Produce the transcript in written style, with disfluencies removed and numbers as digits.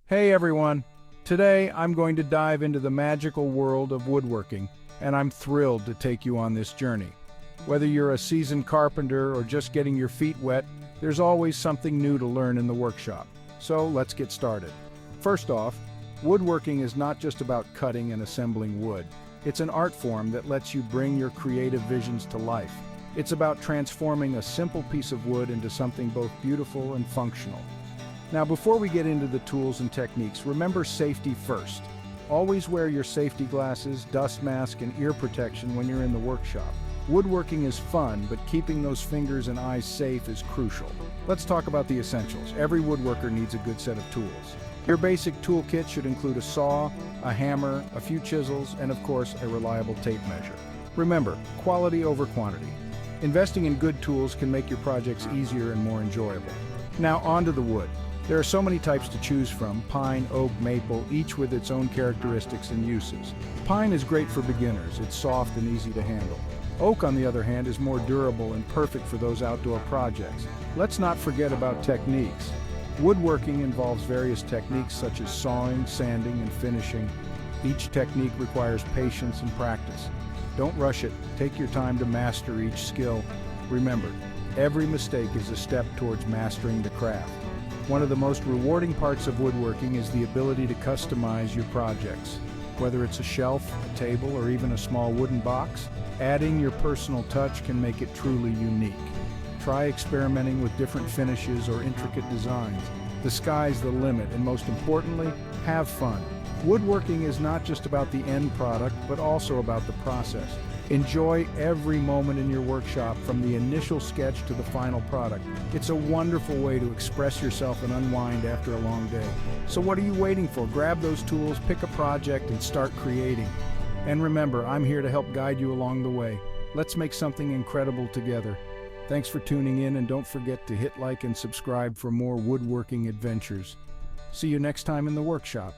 Hey everyone! Today I'm going to dive into the magical world of woodworking, and I'm thrilled to take you on this journey. Whether you're a seasoned carpenter or just getting your feet wet, there's always something new to learn in the workshop. So let's get started. First off, woodworking is not just about cutting and assembling wood. It's an art form that lets you bring your creative visions to life. It's about transforming a simple piece of wood into something both beautiful and functional. Now, before we get into the tools and techniques, remember safety first. Always wear your safety glasses, dust mask, and ear protection when you're in the workshop. Woodworking is fun, but keeping those fingers and eyes safe is crucial. Let's talk about the essentials. Every woodworker needs a good set of tools. Your basic toolkit should include a saw, a hammer, a few chisels, and of course, a reliable tape measure. Remember, quality over quantity. Investing in good tools can make your projects easier and more enjoyable. Now, onto the wood. There are so many types to choose from: pine, oak, maple, each with its own characteristics and uses. Pine is great for beginners. It's soft and easy to handle. Oak, on the other hand, is more durable and perfect for those outdoor projects. Let's not forget about techniques. Woodworking involves various techniques such as sawing, sanding, and finishing. Each technique requires patience and practice. Don't rush it. Take your time to master each skill. Remember, every mistake is a step towards mastering the craft. One of the most rewarding parts of woodworking is the ability to customize your projects. Whether it's a shelf, a table, or even a small wooden box, adding your personal touch can make it truly unique. Try experimenting with different finishes or intricate designs. The sky's the limit, and most importantly, have fun. Woodworking is not just about the end product, but also about the process. Enjoy every moment in your workshop, from the initial sketch to the final product. It's a wonderful way to express yourself and unwind after a long day. So what are you waiting for? Grab those tools, pick a project, and start creating. And remember, I'm here to help guide you along the way. Let's make something incredible together. Thanks for tuning in, and don't forget to hit like and subscribe for more woodworking adventures. See you next time in the workshop.